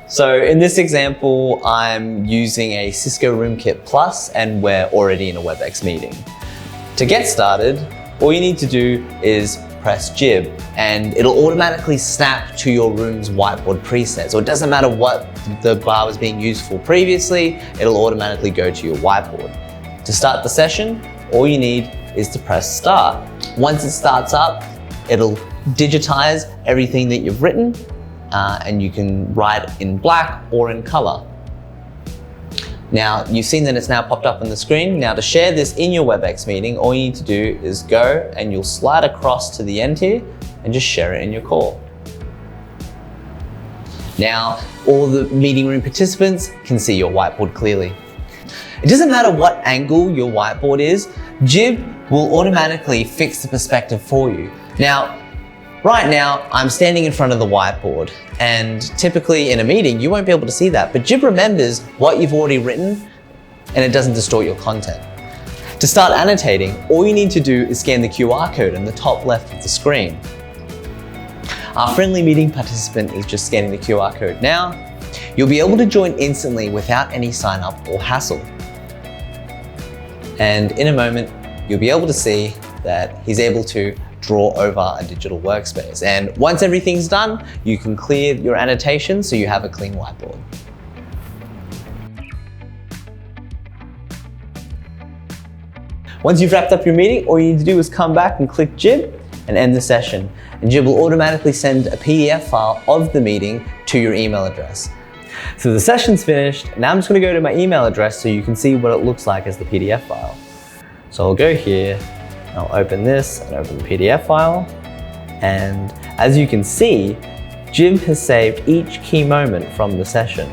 So in this example, I'm using a Cisco Rootkit Plus and we're already in a WebEx meeting. To get started, all you need to do is press JIBB and it'll automatically snap to your room's whiteboard preset. So it doesn't matter what the bar was being used for previously, it'll automatically go to your whiteboard. To start the session, all you need is to press start. Once it starts up, it'll digitize everything that you've written and you can write in black or in color. Now, you've seen that it's now popped up on the screen. Now, to share this in your WebEx meeting, all you need to do is go and you'll slide across to the end here and just share it in your call. Now, all the meeting room participants can see your whiteboard clearly. It doesn't matter what angle your whiteboard is, JIBB will automatically fix the perspective for you. Now, right now, I'm standing in front of the whiteboard, and typically in a meeting, you won't be able to see that, but JIBB remembers what you've already written and it doesn't distort your content. To start annotating, all you need to do is scan the QR code in the top left of the screen. Our friendly meeting participant is just scanning the QR code now. You'll be able to join instantly without any sign up or hassle. And in a moment, you'll be able to see that he's able to draw over a digital workspace. And once everything's done, you can clear your annotation so you have a clean whiteboard. Once you've wrapped up your meeting, all you need to do is come back and click JIBB and end the session. And JIBB will automatically send a PDF file of the meeting to your email address. So the session's finished. Now I'm just going to go to my email address so you can see what it looks like as the PDF file. So I'll go here, I'll open this and open the PDF file. And as you can see, JIBB has saved each key moment from the session.